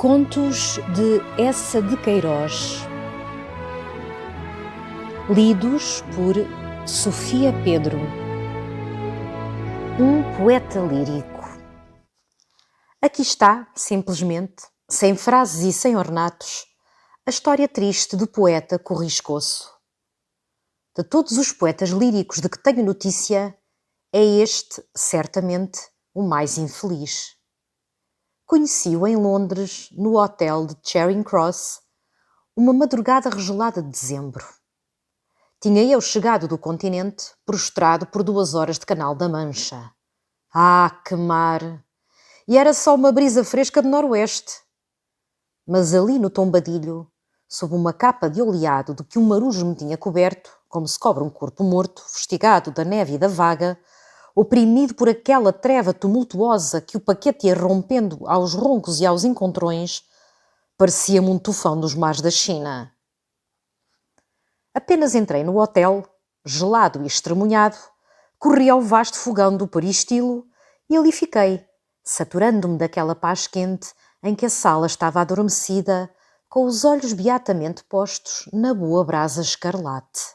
Contos de Eça de Queiroz, lidos por Sofia Pedro. Um poeta lírico. Aqui está, simplesmente, sem frases e sem ornatos, a história triste do poeta Corriscoço. De todos os poetas líricos de que tenho notícia, é este, certamente, o mais infeliz. Conheci-o em Londres, no hotel de Charing Cross, uma madrugada regelada de dezembro. Tinha eu chegado do continente, prostrado por 2 horas de Canal da Mancha. Ah, que mar! E era só uma brisa fresca de noroeste. Mas ali no tombadilho, sob uma capa de oleado de que um marujo me tinha coberto, como se cobre um corpo morto, vestigado da neve e da vaga, oprimido por aquela treva tumultuosa que o paquete ia rompendo aos roncos e aos encontrões, parecia-me um tufão dos mares da China. Apenas entrei no hotel, gelado e estremunhado, corri ao vasto fogão do peristilo e ali fiquei, saturando-me daquela paz quente em que a sala estava adormecida, com os olhos beatamente postos na boa brasa escarlate.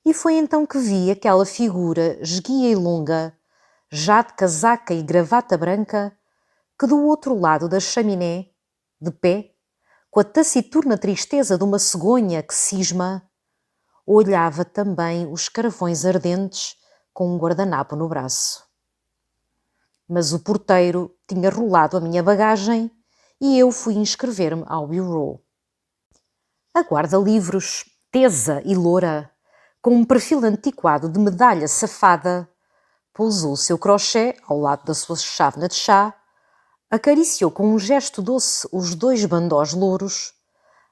E foi então que vi aquela figura esguia e longa, já de casaca e gravata branca, que do outro lado da chaminé, de pé, com a taciturna tristeza de uma cegonha que cisma, olhava também os carvões ardentes com um guardanapo no braço. Mas o porteiro tinha rolado a minha bagagem e eu fui inscrever-me ao bureau. A guarda-livros, tesa e loura, com um perfil antiquado de medalha safada, pousou o seu crochê ao lado da sua chávena de chá, acariciou com um gesto doce os 2 bandós louros,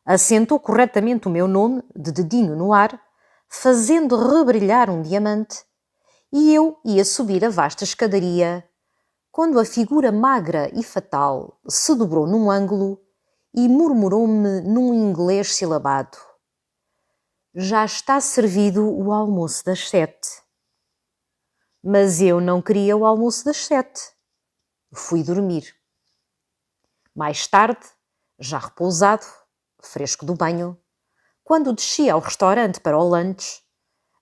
assentou corretamente o meu nome, de dedinho no ar, fazendo rebrilhar um diamante, e eu ia subir a vasta escadaria, quando a figura magra e fatal se dobrou num ângulo e murmurou-me num inglês silabado: "Já está servido o almoço das 7. Mas eu não queria o almoço das 7. Fui dormir. Mais tarde, já repousado, fresco do banho, quando desci ao restaurante para o lanche,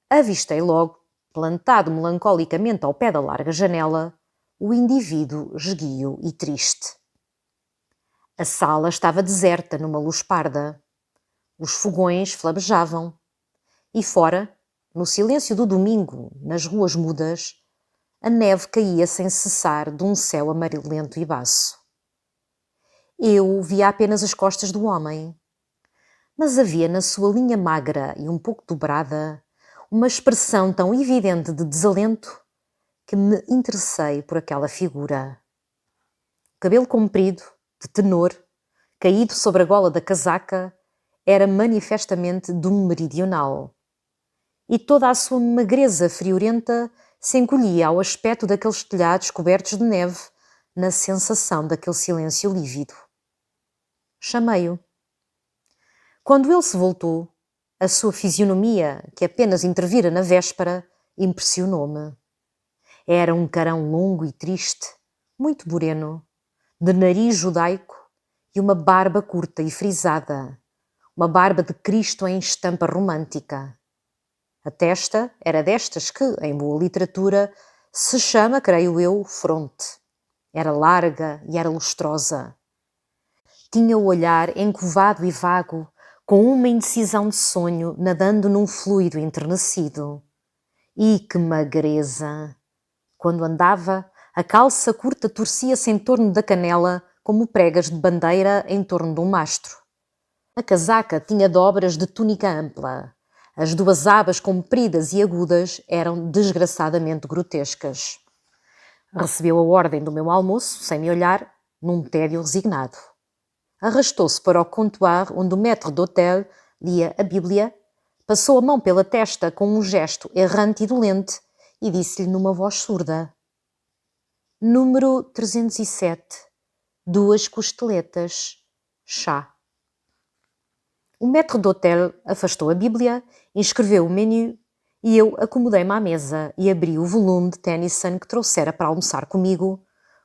avistei logo, plantado melancolicamente ao pé da larga janela, o indivíduo esguio e triste. A sala estava deserta numa luz parda. Os fogões flamejavam. E fora, no silêncio do domingo, nas ruas mudas, a neve caía sem cessar de um céu amarelento e baço. Eu via apenas as costas do homem, mas havia na sua linha magra e um pouco dobrada uma expressão tão evidente de desalento que me interessei por aquela figura. O cabelo comprido, de tenor, caído sobre a gola da casaca, era manifestamente de um meridional. E toda a sua magreza friorenta se encolhia ao aspecto daqueles telhados cobertos de neve, na sensação daquele silêncio lívido. Chamei-o. Quando ele se voltou, a sua fisionomia, que apenas intervira na véspera, impressionou-me. Era um carão longo e triste, muito moreno, de nariz judaico e uma barba curta e frisada, uma barba de Cristo em estampa romântica. A testa era destas que, em boa literatura, se chama, creio eu, fronte. Era larga e era lustrosa. Tinha o olhar encovado e vago, com uma indecisão de sonho nadando num fluido enternecido. E que magreza! Quando andava, a calça curta torcia-se em torno da canela como pregas de bandeira em torno de um mastro. A casaca tinha dobras de túnica ampla. As 2 abas compridas e agudas eram desgraçadamente grotescas. Recebeu a ordem do meu almoço, sem me olhar, num tédio resignado. Arrastou-se para o comptoir onde o maître d'hôtel lia a Bíblia, passou a mão pela testa com um gesto errante e dolente e disse-lhe numa voz surda: "Número 307, 2 costeletas, chá." O maître d'hôtel afastou a Bíblia, inscreveu o menu e eu acomodei-me à mesa e abri o volume de Tennyson que trouxera para almoçar comigo,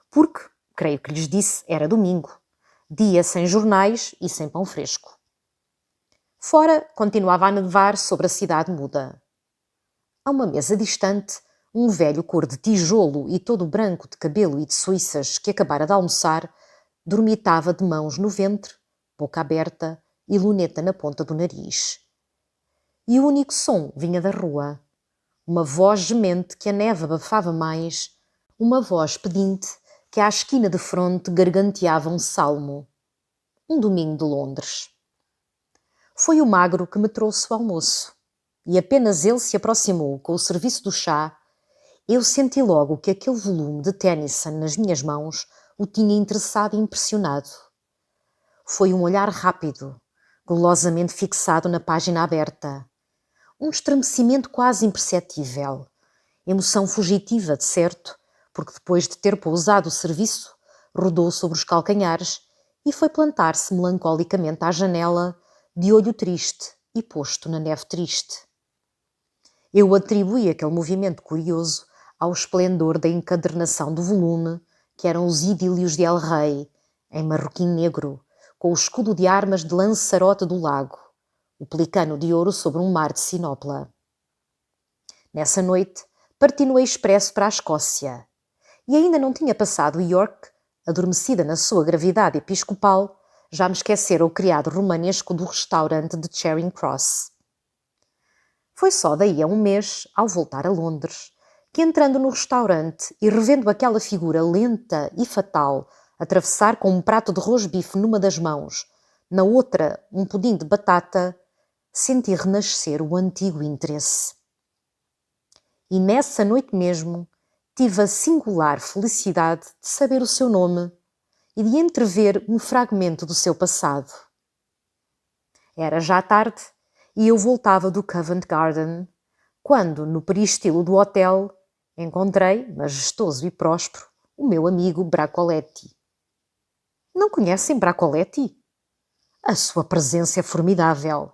porque, creio que lhes disse, era domingo. dia sem jornais e sem pão fresco. Fora continuava a nevar sobre a cidade muda. A uma mesa distante, um velho cor de tijolo e todo branco de cabelo e de suíças que acabara de almoçar, dormitava de mãos no ventre, boca aberta e luneta na ponta do nariz. E o único som vinha da rua. Uma voz gemente que a neve abafava mais, uma voz pedinte que à esquina de fronte garganteava um salmo. Um domingo de Londres. Foi o magro que me trouxe o almoço, e apenas ele se aproximou com o serviço do chá, eu senti logo que aquele volume de Tennyson nas minhas mãos o tinha interessado e impressionado. Foi um olhar rápido, golosamente fixado na página aberta. Um estremecimento quase imperceptível. Emoção fugitiva, de certo, porque depois de ter pousado o serviço, rodou sobre os calcanhares e foi plantar-se melancolicamente à janela, de olho triste e posto na neve triste. Eu atribuí aquele movimento curioso ao esplendor da encadernação do volume, que eram os idílios de El Rei, em marroquim negro, com o escudo de armas de Lanzarote do Lago, o pelicano de ouro sobre um mar de sinopla. Nessa noite, parti no expresso para a Escócia, e ainda não tinha passado York, adormecida na sua gravidade episcopal, já me esquecera o criado romanesco do restaurante de Charing Cross. Foi só daí a um mês, ao voltar a Londres, que entrando no restaurante e revendo aquela figura lenta e fatal atravessar com um prato de rosbife numa das mãos, na outra um pudim de batata, senti renascer o antigo interesse. E nessa noite mesmo tive a singular felicidade de saber o seu nome e de entrever um fragmento do seu passado. Era já tarde e eu voltava do Covent Garden, quando, no peristilo do hotel, encontrei, majestoso e próspero, o meu amigo Bracoletti. Não conhecem Bracoletti? A sua presença é formidável.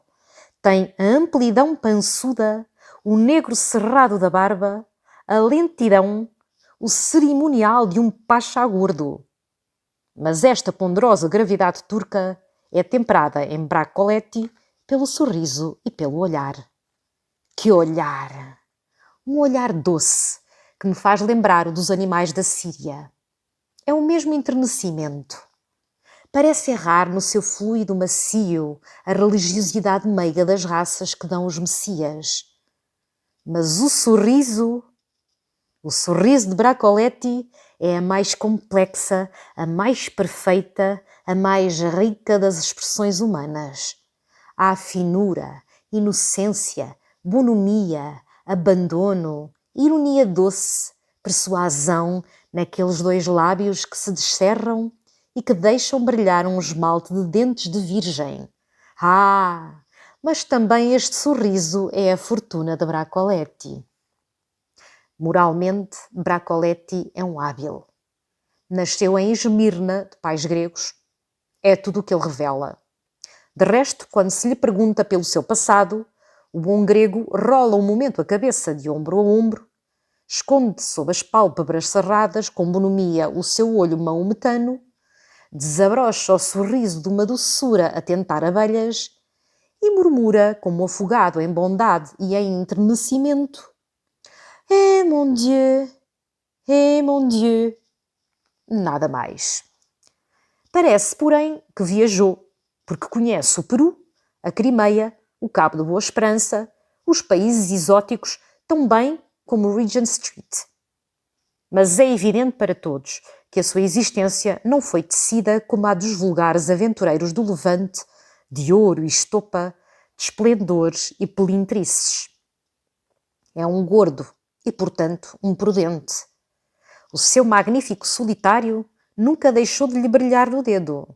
Tem a amplidão pançuda, o negro cerrado da barba, a lentidão, o cerimonial de um pacha gordo. Mas esta ponderosa gravidade turca é temperada em Bracoletti pelo sorriso e pelo olhar. Que olhar! Um olhar doce, que me faz lembrar o dos animais da Síria. É o mesmo enternecimento. Parece errar no seu fluido macio a religiosidade meiga das raças que dão os messias. Mas o sorriso de Bracoletti é a mais complexa, a mais perfeita, a mais rica das expressões humanas. Há finura, inocência, bonomia, abandono, ironia doce, persuasão naqueles dois lábios que se descerram e que deixam brilhar um esmalte de dentes de virgem. Ah, mas também este sorriso é a fortuna de Bracoletti. Moralmente, Bracoletti é um hábil. Nasceu em Esmirna, de pais gregos. É tudo o que ele revela. De resto, quando se lhe pergunta pelo seu passado, o bom grego rola um momento a cabeça de ombro a ombro, esconde sob as pálpebras cerradas com bonomia o seu olho maometano, desabrocha o sorriso de uma doçura a tentar abelhas e murmura, como afogado em bondade e em enternecimento: mon Dieu, mon Dieu. Nada mais. Parece, porém, que viajou, porque conhece o Peru, a Crimeia, o Cabo de Boa Esperança, os países exóticos, tão bem como o Regent Street. Mas é evidente para todos que a sua existência não foi tecida como a dos vulgares aventureiros do Levante, de ouro e estopa, de esplendores e pelintrices. É um gordo e, portanto, um prudente. O seu magnífico solitário nunca deixou de lhe brilhar no dedo.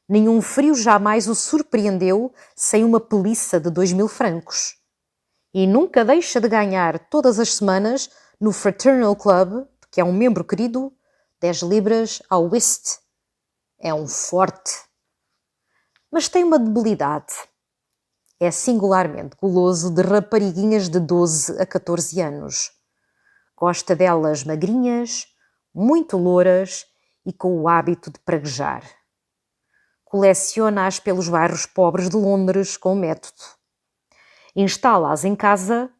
Nenhum frio jamais o surpreendeu sem uma peliça de 2.000 francos. E nunca deixa de ganhar todas as semanas no Fraternal Club, que é um membro querido, 10 libras ao whist. É um forte. Mas tem uma debilidade. É singularmente goloso de rapariguinhas de 12 a 14 anos. Gosta delas magrinhas, muito louras e com o hábito de praguejar. coleciona-as pelos bairros pobres de Londres com método. Instala-as em casa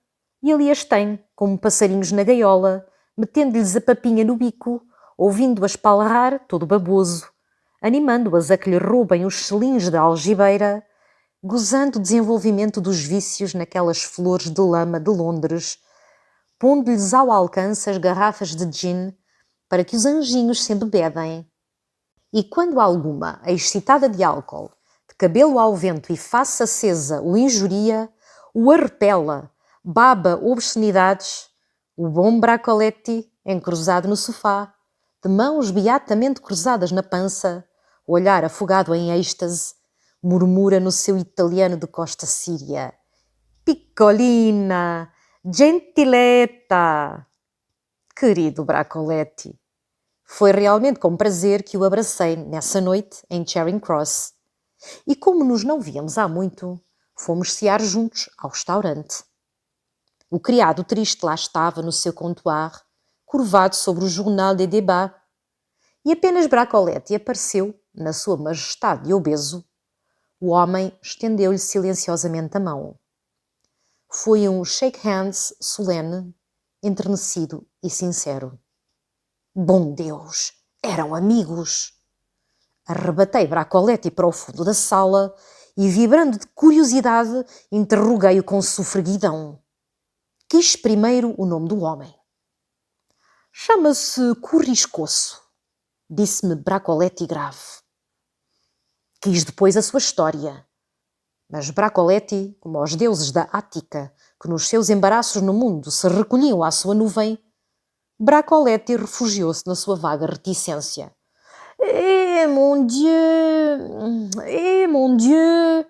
e ali as tem, como passarinhos na gaiola, metendo-lhes a papinha no bico, ouvindo-as palrar todo baboso, animando-as a que lhe roubem os selinhos da algibeira, gozando o desenvolvimento dos vícios naquelas flores de lama de Londres, pondo-lhes ao alcance as garrafas de gin para que os anjinhos se embebedem. E quando alguma, excitada de álcool, de cabelo ao vento e face acesa, o injuria, o arrepela, baba obscenidades, o bom Bracoletti, encruzado no sofá, de mãos beatamente cruzadas na pança, olhar afogado em êxtase, murmura no seu italiano de costa síria: Piccolina, gentiletta. Querido Bracoletti, foi realmente com prazer que o abracei nessa noite em Charing Cross. E como nos não víamos há muito, fomos cear juntos ao restaurante. O criado triste lá estava no seu comptoir, curvado sobre o Journal des Débats, e apenas Bracoletti apareceu, na sua majestade de obeso, o homem estendeu-lhe silenciosamente a mão. Foi um shake hands solene, enternecido e sincero. Bom Deus, eram amigos! Arrebatei Bracoletti para o fundo da sala e, vibrando de curiosidade, interroguei-o com sofreguidão. Quis primeiro o nome do homem. Chama-se Corriscoço, disse-me Bracoletti grave. Quis depois a sua história. Mas Bracoletti, como os deuses da Ática, que nos seus embaraços no mundo se recolhiam à sua nuvem, Bracoletti refugiou-se na sua vaga reticência. Mon Dieu! Mon Dieu!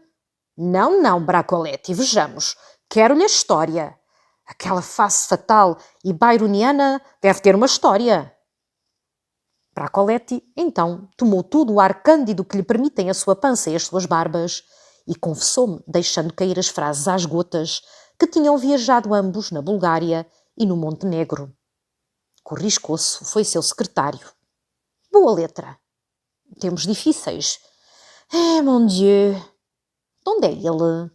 Não, Bracoletti, vejamos. Quero-lhe a história. Aquela face fatal e byroniana deve ter uma história. Bracoletti, então, tomou todo o ar cândido que lhe permitem a sua pança e as suas barbas e confessou-me, deixando cair as frases às gotas, que tinham viajado ambos na Bulgária e no Montenegro. Corriscoço foi seu secretário. Boa letra. Tempos difíceis. Mon Dieu! De onde é ele?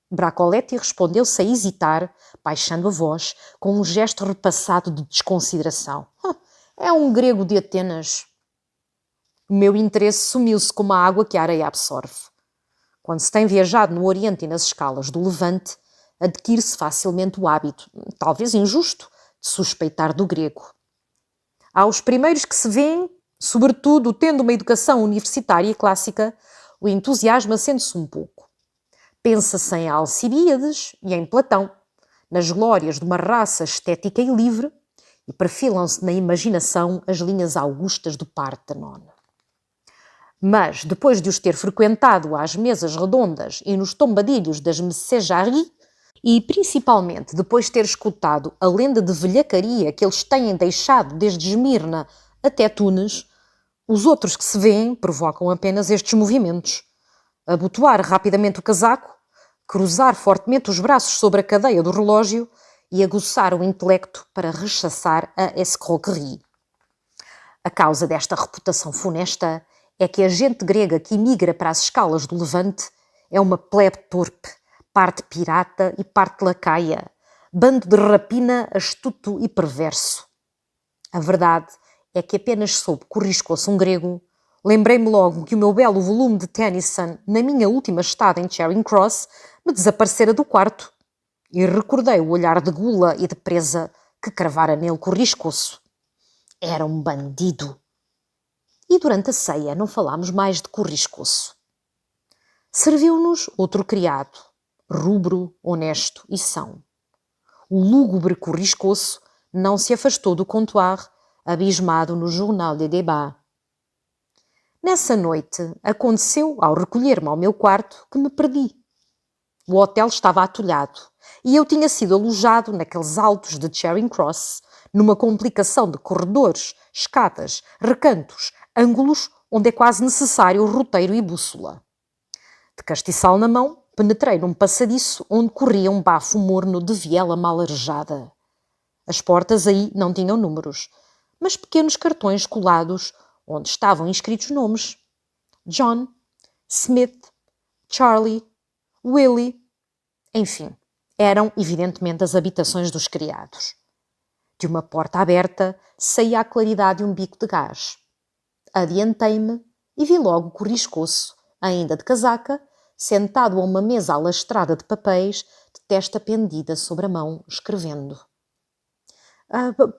Bracoletti respondeu-se a hesitar, baixando a voz, com um gesto repassado de desconsideração. É um grego de Atenas. O meu interesse sumiu-se como a água que a areia absorve. Quando se tem viajado no Oriente e nas escalas do Levante, adquire-se facilmente o hábito, talvez injusto, de suspeitar do grego. Aos primeiros que se vêem, sobretudo tendo uma educação universitária e clássica, o entusiasmo acende-se um pouco. Pensa-se em Alcibíades e em Platão, nas glórias de uma raça estética e livre, e perfilam-se na imaginação as linhas augustas do Partenon. Mas, depois de os ter frequentado às mesas redondas e nos tombadilhos das Messejaries, e principalmente depois de ter escutado a lenda de velhacaria que eles têm deixado desde Esmirna até Tunes, os outros que se vêem provocam apenas estes movimentos. Abotoar rapidamente o casaco, cruzar fortemente os braços sobre a cadeia do relógio e aguçar o intelecto para rechaçar a escroquerie. A causa desta reputação funesta é que a gente grega que emigra para as escalas do Levante é uma plebe torpe, parte pirata e parte lacaia, bando de rapina astuto e perverso. A verdade é que apenas soube corriscou-se um grego, lembrei-me logo que o meu belo volume de Tennyson, na minha última estada em Charing Cross, me desaparecera do quarto, e recordei o olhar de gula e de presa que cravara nele Corriscoço. Era um bandido. E durante a ceia não falámos mais de Corriscoço. Serviu-nos outro criado, rubro, honesto e são. O lúgubre Corriscoço não se afastou do comptoir, abismado no Journal des Débats. Nessa noite, aconteceu, ao recolher-me ao meu quarto, que me perdi. O hotel estava atolhado e eu tinha sido alojado naqueles altos de Charing Cross, numa complicação de corredores, escadas, recantos, ângulos, onde é quase necessário roteiro e bússola. De castiçal na mão, penetrei num passadiço onde corria um bafo morno de viela mal arejada. As portas aí não tinham números, mas pequenos cartões colados onde estavam inscritos nomes. John, Smith, Charlie, Willie, enfim, eram evidentemente as habitações dos criados. De uma porta aberta saía a claridade de um bico de gás. Adiantei-me e vi logo o corriscoço, ainda de casaca, sentado a uma mesa alastrada de papéis, de testa pendida sobre a mão, escrevendo.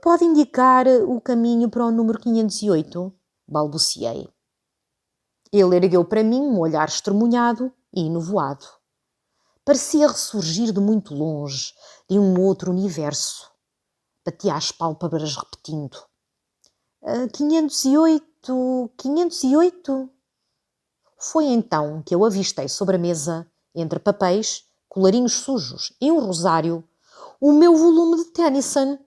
Pode indicar o caminho para o número 508? Balbuciei. Ele ergueu para mim um olhar estremunhado e enovoado. Parecia ressurgir de muito longe, de um outro universo. Batia as pálpebras repetindo. 508, 508? Foi então que eu avistei sobre a mesa, entre papéis, colarinhos sujos e um rosário, o meu volume de Tennyson.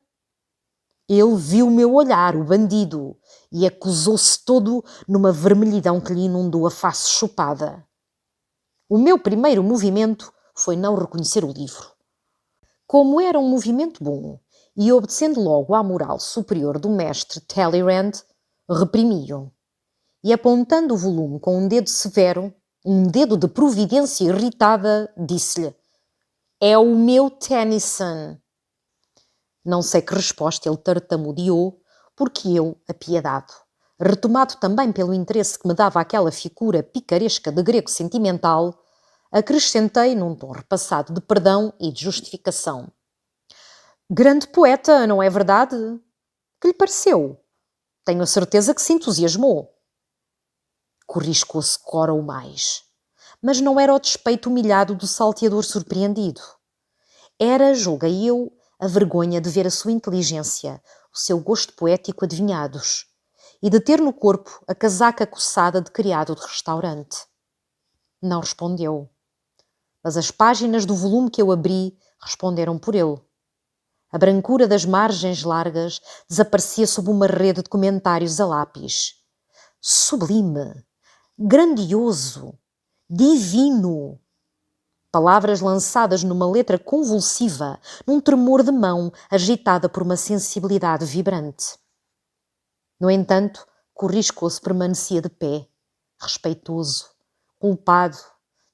Ele viu o meu olhar, o bandido, e acusou-se todo numa vermelhidão que lhe inundou a face chupada. O meu primeiro movimento foi não reconhecer o livro. Como era um movimento bom, e obedecendo logo à moral superior do mestre Talleyrand, reprimi-o. E apontando o volume com um dedo severo, um dedo de providência irritada, disse-lhe: É o meu Tennyson. Não sei que resposta ele tartamudeou, porque eu, apiedado, retomado também pelo interesse que me dava aquela figura picaresca de grego sentimental, acrescentei num tom repassado de perdão e de justificação. Grande poeta, não é verdade? Que lhe pareceu? Tenho a certeza que se entusiasmou. Corriscou-se cora o mais. Mas não era o despeito humilhado do salteador surpreendido. Era, julguei eu, a vergonha de ver a sua inteligência, o seu gosto poético adivinhados, e de ter no corpo a casaca coçada de criado de restaurante. Não respondeu. Mas as páginas do volume que eu abri responderam por ele. A brancura das margens largas desaparecia sob uma rede de comentários a lápis. Sublime! Grandioso! Divino! Palavras lançadas numa letra convulsiva, num tremor de mão agitada por uma sensibilidade vibrante. No entanto, Corrisco-se permanecia de pé, respeitoso, culpado,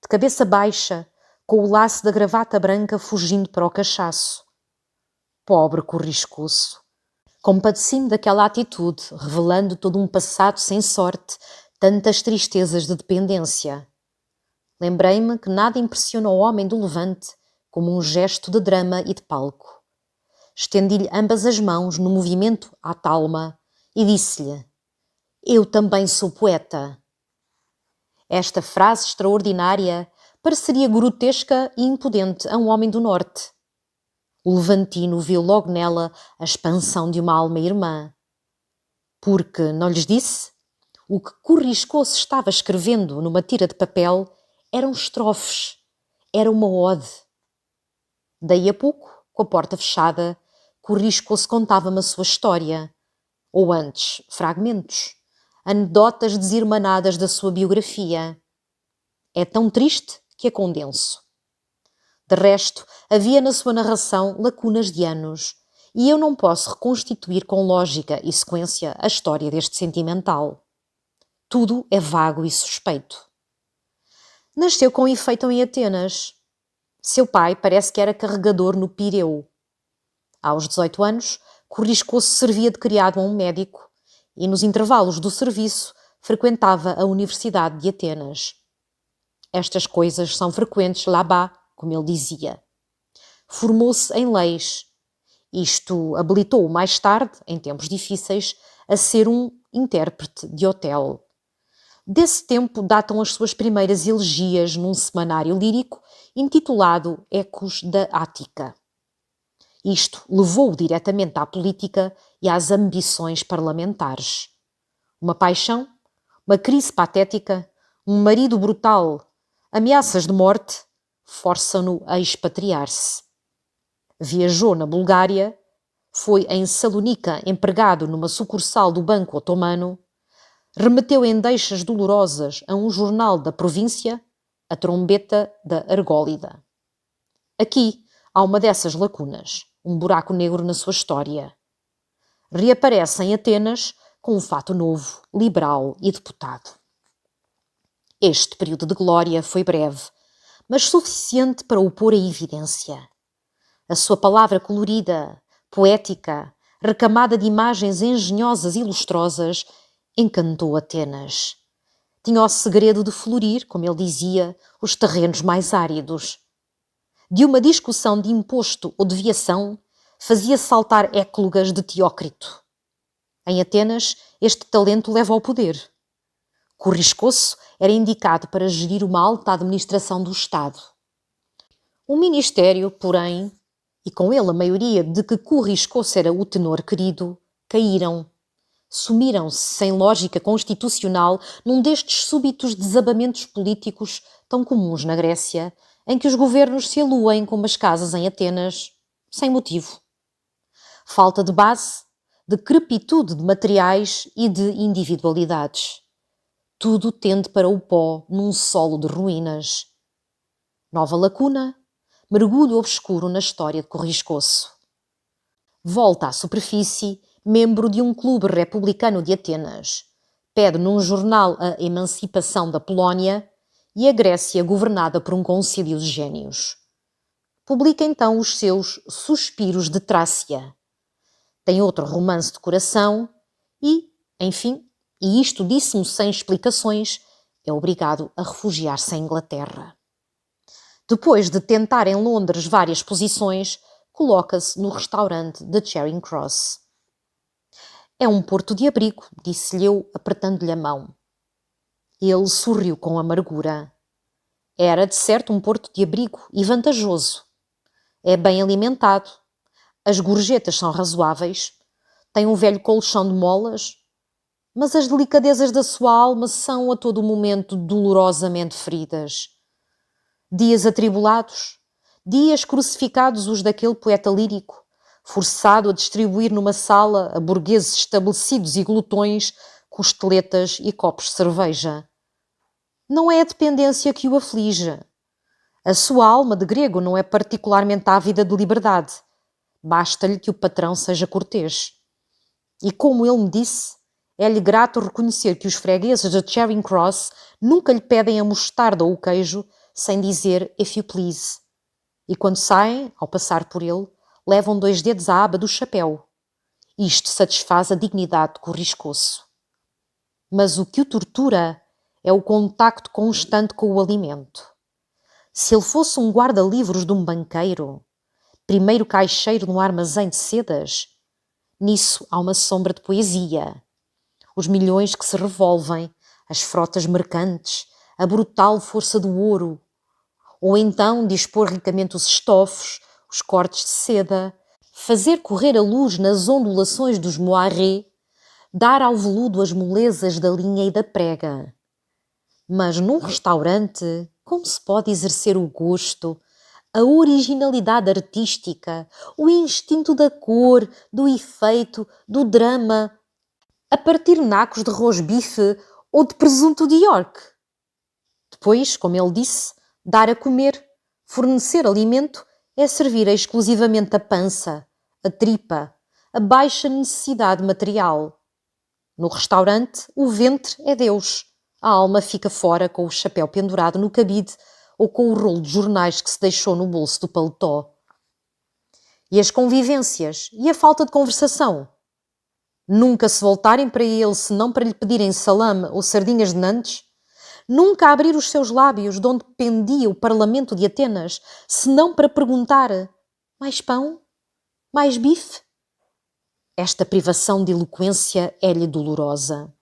de cabeça baixa, com o laço da gravata branca fugindo para o cachaço. Pobre Corrisco-se! Compadeci-me daquela atitude, revelando todo um passado sem sorte, tantas tristezas de dependência. Lembrei-me que nada impressiona o homem do Levante como um gesto de drama e de palco. Estendi-lhe ambas as mãos no movimento à talma e disse-lhe: Eu também sou poeta. Esta frase extraordinária pareceria grotesca e impudente a um homem do Norte. O levantino viu logo nela a expansão de uma alma irmã. Porque, não lhes disse, o que Corrisco-se estava escrevendo numa tira de papel eram estrofes, era uma ode. Daí a pouco, com a porta fechada, Corrisco-se contava-me a sua história, ou antes, fragmentos, anedotas desirmanadas da sua biografia. É tão triste que a condenso. De resto, havia na sua narração lacunas de anos, e eu não posso reconstituir com lógica e sequência a história deste sentimental. Tudo é vago e suspeito. Nasceu com efeito em Atenas. Seu pai parece que era carregador no Pireu. Aos 18 anos, Corrisco-se servia de criado a um médico e, nos intervalos do serviço, frequentava a Universidade de Atenas. Estas coisas são frequentes là-bas, como ele dizia. Formou-se em leis. Isto habilitou-o mais tarde, em tempos difíceis, a ser um intérprete de hotel. Desse tempo datam as suas primeiras elegias num semanário lírico intitulado Ecos da Ática. Isto levou-o diretamente à política e às ambições parlamentares. Uma paixão, uma crise patética, um marido brutal, ameaças de morte, forçam-no a expatriar-se. Viajou na Bulgária, foi em Salónica empregado numa sucursal do Banco Otomano, remeteu em deixas dolorosas a um jornal da província, a trombeta da Argólida. Aqui há uma dessas lacunas, um buraco negro na sua história. Reaparece em Atenas com um fato novo, liberal e deputado. Este período de glória foi breve, mas suficiente para o pôr em evidência. A sua palavra colorida, poética, recamada de imagens engenhosas e lustrosas, encantou Atenas. Tinha o segredo de florir, como ele dizia, os terrenos mais áridos. De uma discussão de imposto ou deviação, fazia saltar éclogas de Teócrito. Em Atenas, este talento leva ao poder. Corriscoso era indicado para gerir uma alta administração do Estado. O ministério, porém, e com ele a maioria de que Corriscoso era o tenor querido, caíram. Sumiram-se, sem lógica constitucional, num destes súbitos desabamentos políticos tão comuns na Grécia, em que os governos se aluem como as casas em Atenas, sem motivo. Falta de base, decrepitude de materiais e de individualidades. Tudo tende para o pó num solo de ruínas. Nova lacuna, mergulho obscuro na história de Corriscoso. Volta à superfície, membro de um clube republicano de Atenas. Pede num jornal a emancipação da Polónia e a Grécia governada por um concílio de gênios. Publica então os seus Suspiros de Trácia. Tem outro romance de coração e, enfim, e isto disse-me sem explicações, é obrigado a refugiar-se em Inglaterra. Depois de tentar em Londres várias posições, coloca-se no restaurante de Charing Cross. É um porto de abrigo, disse-lhe eu, apertando-lhe a mão. Ele sorriu com amargura. Era, de certo, um porto de abrigo e vantajoso. É bem alimentado. As gorjetas são razoáveis. Tem um velho colchão de molas. Mas as delicadezas da sua alma são a todo momento dolorosamente feridas. Dias atribulados, dias crucificados os daquele poeta lírico, forçado a distribuir numa sala a burgueses estabelecidos e glutões costeletas e copos de cerveja. Não é a dependência que o aflige. A sua alma de grego não é particularmente ávida de liberdade. Basta-lhe que o patrão seja cortês. E como ele me disse, é-lhe grato reconhecer que os fregueses de Charing Cross nunca lhe pedem a mostarda ou o queijo sem dizer "if you please". E quando saem, ao passar por ele, levam 2 dedos à aba do chapéu. Isto satisfaz a dignidade de Corriscoso. Mas o que o tortura é o contacto constante com o alimento. Se ele fosse um guarda-livros de um banqueiro, primeiro caixeiro num armazém de sedas, nisso há uma sombra de poesia. Os milhões que se revolvem, as frotas mercantes, a brutal força do ouro, ou então dispor ricamente os estofos, os cortes de seda, fazer correr a luz nas ondulações dos moirés, dar ao veludo as molezas da linha e da prega. Mas num restaurante, como se pode exercer o gosto, a originalidade artística, o instinto da cor, do efeito, do drama, a partir nacos de rosbife ou de presunto de York? Depois, como ele disse, dar a comer, fornecer alimento, é servir exclusivamente a pança, a tripa, a baixa necessidade material. No restaurante, o ventre é Deus. A alma fica fora com o chapéu pendurado no cabide ou com o rolo de jornais que se deixou no bolso do paletó. E as convivências? E a falta de conversação? Nunca se voltarem para ele senão para lhe pedirem salame ou sardinhas de Nantes? Nunca abrir os seus lábios de onde pendia o parlamento de Atenas, senão para perguntar: mais pão? Mais bife? Esta privação de eloquência é-lhe dolorosa.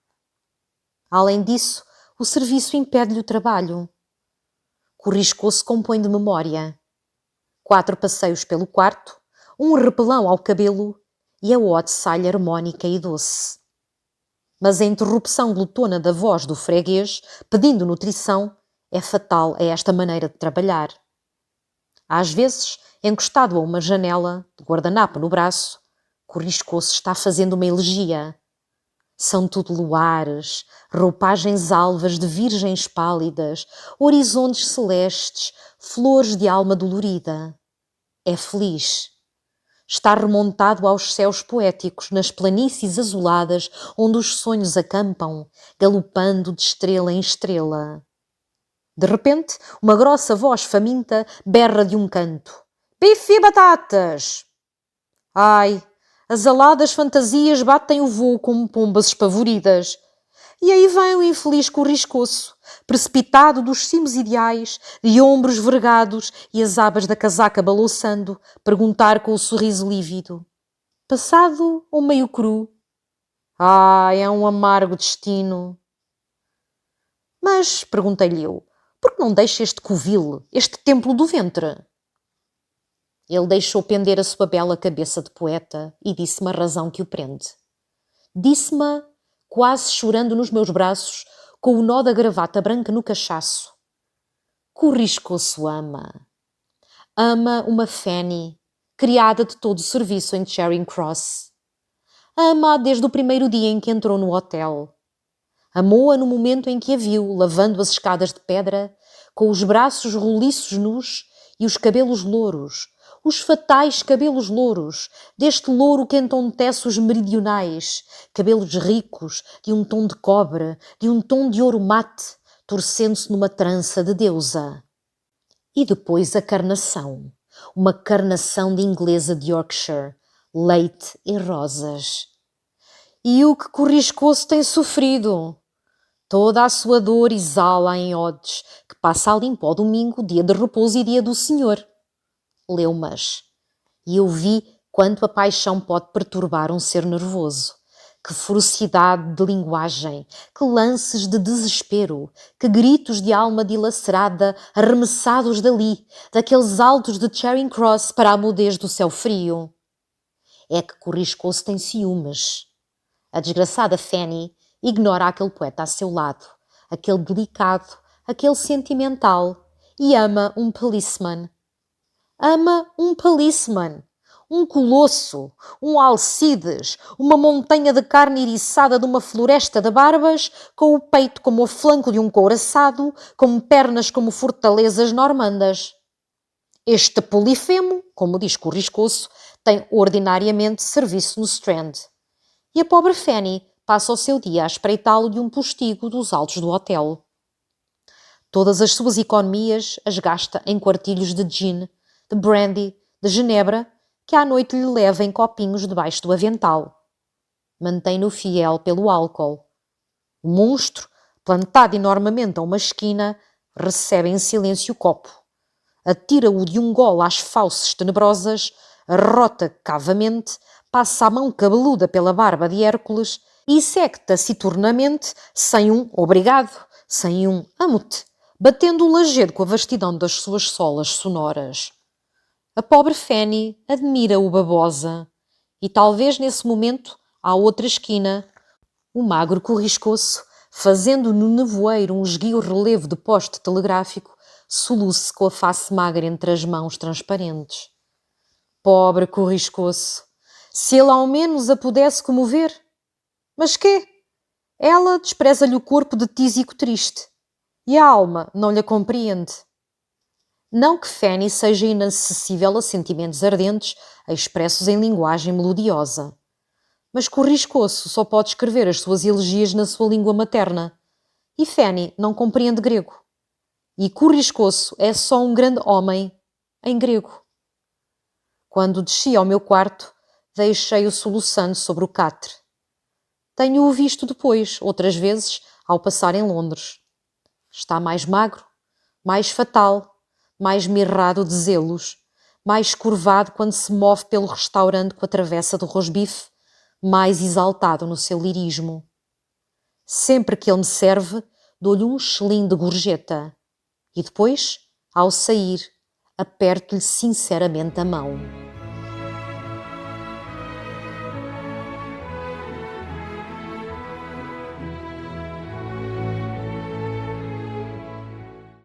Além disso, o serviço impede-lhe o trabalho. Corriscoso compõe de memória. 4 passeios pelo quarto, um repelão ao cabelo e a ode sai harmónica e doce. Mas a interrupção glutona da voz do freguês, pedindo nutrição, é fatal a esta maneira de trabalhar. Às vezes, encostado a uma janela, de guardanapo no braço, Corriscoso está fazendo uma elegia. São tudo luares, roupagens alvas de virgens pálidas, horizontes celestes, flores de alma dolorida. É feliz. Está remontado aos céus poéticos, nas planícies azuladas, onde os sonhos acampam, galopando de estrela em estrela. De repente, uma grossa voz faminta berra de um canto. Bife e batatas! Ai, as aladas fantasias batem o voo como pombas espavoridas. E aí vem o infeliz corriscoço, precipitado dos cimos ideais, de ombros vergados e as abas da casaca balouçando, perguntar com o sorriso lívido. Passado ou meio cru? Ai, é um amargo destino. Mas, perguntei-lhe eu, por que não deixa este covil, este templo do ventre? Ele deixou pender a sua bela cabeça de poeta e disse-me a razão que o prende. Disse-me, quase chorando nos meus braços, com o nó da gravata branca no cachaço. Corriscoço ama. Ama uma Fanny, criada de todo o serviço em Charing Cross. Ama-a desde o primeiro dia em que entrou no hotel. Amou-a no momento em que a viu, lavando as escadas de pedra, com os braços roliços nus e os cabelos louros, os fatais cabelos louros, deste louro que entontece os meridionais, cabelos ricos, de um tom de cobre, de um tom de ouro mate, torcendo-se numa trança de deusa. E depois a carnação, uma carnação de inglesa de Yorkshire, leite e rosas. E o que Corriscoço tem sofrido! Toda a sua dor exala em odes, que passa a limpo ao domingo, dia de repouso e dia do Senhor. Leu-mas. E eu vi quanto a paixão pode perturbar um ser nervoso. Que ferocidade de linguagem, que lances de desespero, que gritos de alma dilacerada arremessados dali, daqueles altos de Charing Cross para a mudez do céu frio. É que Corriscoço tem ciúmes. A desgraçada Fanny ignora aquele poeta a seu lado, aquele delicado, aquele sentimental, e ama um policeman. Ama um policeman, um colosso, um Alcides, uma montanha de carne iriçada de uma floresta de barbas, com o peito como o flanco de um couraçado, com pernas como fortalezas normandas. Este polifemo, como diz Corriscoço, tem ordinariamente serviço no Strand. E a pobre Fanny passa o seu dia a espreitá-lo de um postigo dos altos do hotel. Todas as suas economias as gasta em quartilhos de gin, de brandy, de genebra, que à noite lhe leva em copinhos debaixo do avental. Mantém-no fiel pelo álcool. O monstro, plantado enormemente a uma esquina, recebe em silêncio o copo. Atira-o de um gole às fauces tenebrosas, arrota cavamente, passa a mão cabeluda pela barba de Hércules e segue taciturnamente, sem um obrigado, sem um amo-te, batendo o lajedo com a vastidão das suas solas sonoras. A pobre Fanny admira o babosa e talvez nesse momento, à outra esquina, o magro Corriscoço, fazendo no nevoeiro um esguio relevo de poste telegráfico, soluce com a face magra entre as mãos transparentes. Pobre Corriscoço! Se ele ao menos a pudesse comover! Mas quê? Ela despreza-lhe o corpo de tísico triste e a alma não lhe compreende. Não que Fanny seja inacessível a sentimentos ardentes expressos em linguagem melodiosa. Mas Corriscoço só pode escrever as suas elegias na sua língua materna. E Fanny não compreende grego. E Corriscoço é só um grande homem em grego. Quando desci ao meu quarto, deixei-o soluçando sobre o catre. Tenho-o visto depois, outras vezes, ao passar em Londres. Está mais magro, mais fatal, mais mirrado de zelos, mais curvado quando se move pelo restaurante com a travessa do rosbife, mais exaltado no seu lirismo. Sempre que ele me serve, dou-lhe um selim de gorjeta e depois, ao sair, aperto-lhe sinceramente a mão.